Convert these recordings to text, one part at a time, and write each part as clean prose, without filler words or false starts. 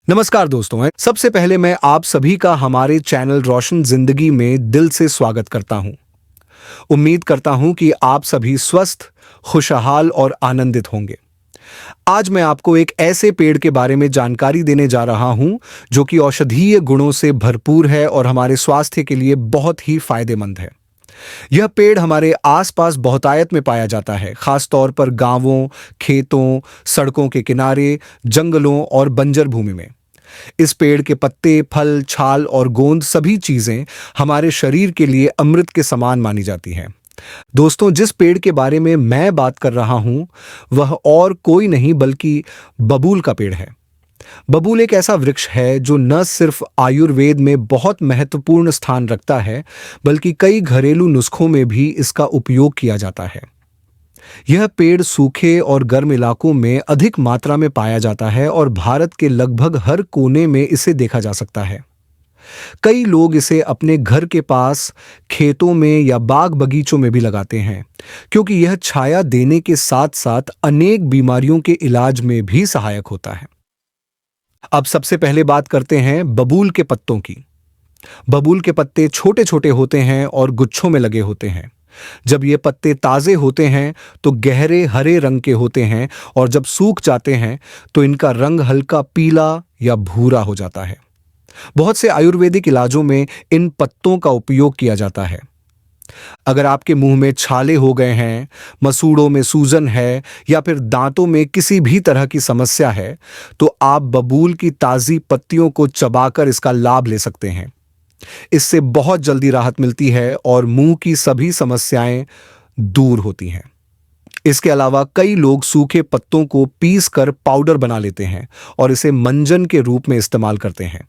नमस्कार दोस्तों। सबसे पहले मैं आप सभी का हमारे चैनल रोशन जिंदगी में दिल से स्वागत करता हूं। उम्मीद करता हूं कि आप सभी स्वस्थ, खुशहाल और आनंदित होंगे। आज मैं आपको एक ऐसे पेड़ के बारे में जानकारी देने जा रहा हूं जो कि औषधीय गुणों से भरपूर है और हमारे स्वास्थ्य के लिए बहुत ही फायदेमंद है। यह पेड़ हमारे आसपास बहुतायत में पाया जाता है, खास तौर पर गांवों, खेतों, सड़कों के किनारे, जंगलों और बंजर भूमि में। इस पेड़ के पत्ते, फल, छाल और गोंद सभी चीजें हमारे शरीर के लिए अमृत के समान मानी जाती हैं। दोस्तों, जिस पेड़ के बारे में मैं बात कर रहा हूं वह और कोई नहीं बल्कि बबूल का पेड़ है। बबूल एक ऐसा वृक्ष है जो न सिर्फ आयुर्वेद में बहुत महत्वपूर्ण स्थान रखता है, बल्कि कई घरेलू नुस्खों में भी इसका उपयोग किया जाता है। यह पेड़ सूखे और गर्म इलाकों में अधिक मात्रा में पाया जाता है और भारत के लगभग हर कोने में इसे देखा जा सकता है। कई लोग इसे अपने घर के पास, खेतों में या बाग बगीचों में भी लगाते हैं, क्योंकि यह छाया देने के साथ साथ अनेक बीमारियों के इलाज में भी सहायक होता है। अब सबसे पहले बात करते हैं बबूल के पत्तों की। बबूल के पत्ते छोटे छोटे होते हैं और गुच्छों में लगे होते हैं। जब ये पत्ते ताजे होते हैं तो गहरे हरे रंग के होते हैं और जब सूख जाते हैं तो इनका रंग हल्का पीला या भूरा हो जाता है। बहुत से आयुर्वेदिक इलाजों में इन पत्तों का उपयोग किया जाता है। अगर आपके मुंह में छाले हो गए हैं, मसूड़ों में सूजन है या फिर दांतों में किसी भी तरह की समस्या है, तो आप बबूल की ताजी पत्तियों को चबाकर इसका लाभ ले सकते हैं। इससे बहुत जल्दी राहत मिलती है और मुंह की सभी समस्याएं दूर होती हैं। इसके अलावा कई लोग सूखे पत्तों को पीस कर पाउडर बना लेते हैं और इसे मंजन के रूप में इस्तेमाल करते हैं।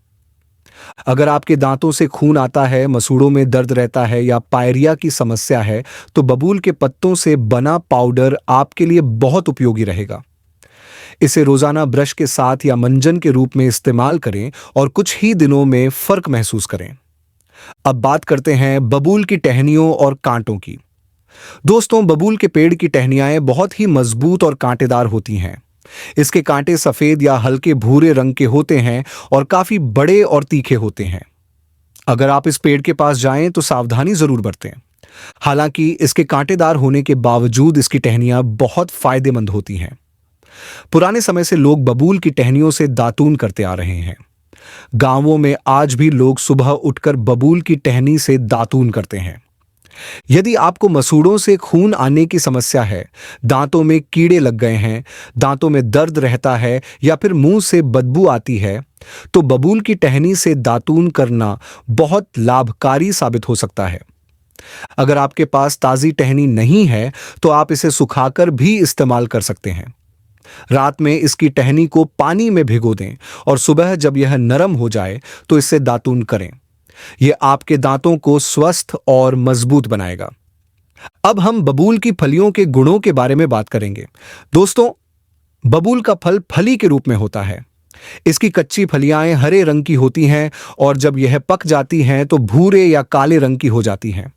अगर आपके दांतों से खून आता है, मसूड़ों में दर्द रहता है या पायरिया की समस्या है, तो बबूल के पत्तों से बना पाउडर आपके लिए बहुत उपयोगी रहेगा। इसे रोजाना ब्रश के साथ या मंजन के रूप में इस्तेमाल करें और कुछ ही दिनों में फर्क महसूस करें। अब बात करते हैं बबूल की टहनियों और कांटों की। दोस्तों, बबूल के पेड़ की टहनियां बहुत ही मजबूत और कांटेदार होती हैं। इसके कांटे सफेद या हल्के भूरे रंग के होते हैं और काफी बड़े और तीखे होते हैं। अगर आप इस पेड़ के पास जाएं तो सावधानी जरूर बरतें। हालांकि इसके कांटेदार होने के बावजूद इसकी टहनियां बहुत फायदेमंद होती हैं। पुराने समय से लोग बबूल की टहनियों से दातून करते आ रहे हैं। गांवों में आज भी लोग सुबह उठकर बबूल की टहनी से दातून करते हैं। यदि आपको मसूड़ों से खून आने की समस्या है, दांतों में कीड़े लग गए हैं, दांतों में दर्द रहता है या फिर मुंह से बदबू आती है, तो बबूल की टहनी से दातून करना बहुत लाभकारी साबित हो सकता है। अगर आपके पास ताजी टहनी नहीं है तो आप इसे सुखाकर भी इस्तेमाल कर सकते हैं। रात में इसकी टहनी को पानी में भिगो दें और सुबह जब यह नरम हो जाए तो इससे दातून करें। यह आपके दांतों को स्वस्थ और मजबूत बनाएगा। अब हम बबूल की फलियों के गुणों के बारे में बात करेंगे। दोस्तों, बबूल का फल फली के रूप में होता है। इसकी कच्ची फलियां हरे रंग की होती हैं और जब यह पक जाती हैं तो भूरे या काले रंग की हो जाती हैं।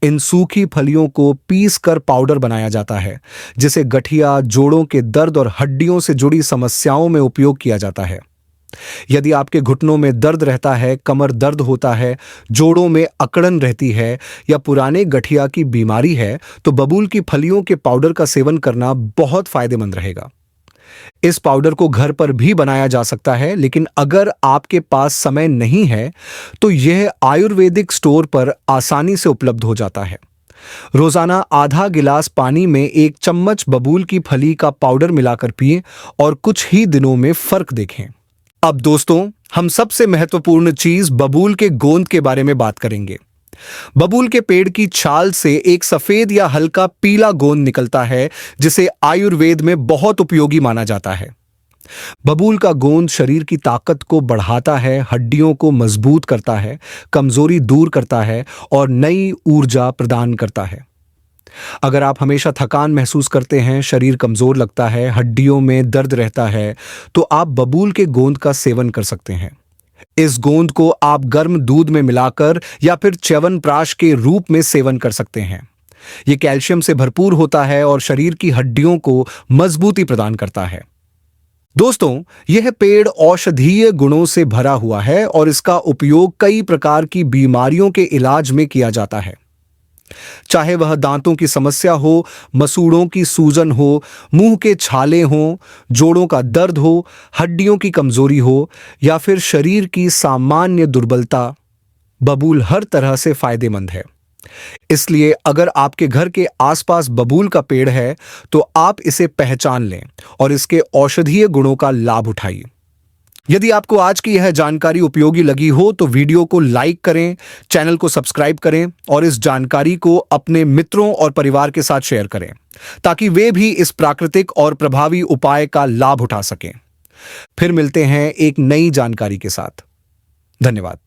इन सूखी फलियों को पीस कर पाउडर बनाया जाता है, जिसे गठिया, जोड़ों के दर्द और हड्डियों से जुड़ी समस्याओं में उपयोग किया जाता है। यदि आपके घुटनों में दर्द रहता है, कमर दर्द होता है, जोड़ों में अकड़न रहती है या पुराने गठिया की बीमारी है, तो बबूल की फलियों के पाउडर का सेवन करना बहुत फायदेमंद रहेगा। इस पाउडर को घर पर भी बनाया जा सकता है, लेकिन अगर आपके पास समय नहीं है तो यह आयुर्वेदिक स्टोर पर आसानी से उपलब्ध हो जाता है। रोजाना आधा गिलास पानी में 1 चम्मच बबूल की फली का पाउडर मिलाकर पिएं और कुछ ही दिनों में फर्क देखें। अब दोस्तों, हम सबसे महत्वपूर्ण चीज बबूल के गोंद के बारे में बात करेंगे। बबूल के पेड़ की छाल से एक सफेद या हल्का पीला गोंद निकलता है, जिसे आयुर्वेद में बहुत उपयोगी माना जाता है। बबूल का गोंद शरीर की ताकत को बढ़ाता है, हड्डियों को मजबूत करता है, कमजोरी दूर करता है और नई ऊर्जा प्रदान करता है। अगर आप हमेशा थकान महसूस करते हैं, शरीर कमजोर लगता है, हड्डियों में दर्द रहता है, तो आप बबूल के गोंद का सेवन कर सकते हैं। इस गोंद को आप गर्म दूध में मिलाकर या फिर च्यवनप्राश के रूप में सेवन कर सकते हैं। यह कैल्शियम से भरपूर होता है और शरीर की हड्डियों को मजबूती प्रदान करता है। दोस्तों, यह पेड़ औषधीय गुणों से भरा हुआ है और इसका उपयोग कई प्रकार की बीमारियों के इलाज में किया जाता है। चाहे वह दांतों की समस्या हो, मसूड़ों की सूजन हो, मुंह के छाले हों, जोड़ों का दर्द हो, हड्डियों की कमजोरी हो या फिर शरीर की सामान्य दुर्बलता, बबूल हर तरह से फायदेमंद है। इसलिए अगर आपके घर के आसपास बबूल का पेड़ है तो आप इसे पहचान लें और इसके औषधीय गुणों का लाभ उठाइए। यदि आपको आज की यह जानकारी उपयोगी लगी हो तो वीडियो को लाइक करें, चैनल को सब्सक्राइब करें और इस जानकारी को अपने मित्रों और परिवार के साथ शेयर करें ताकि वे भी इस प्राकृतिक और प्रभावी उपाय का लाभ उठा सकें। फिर मिलते हैं एक नई जानकारी के साथ। धन्यवाद।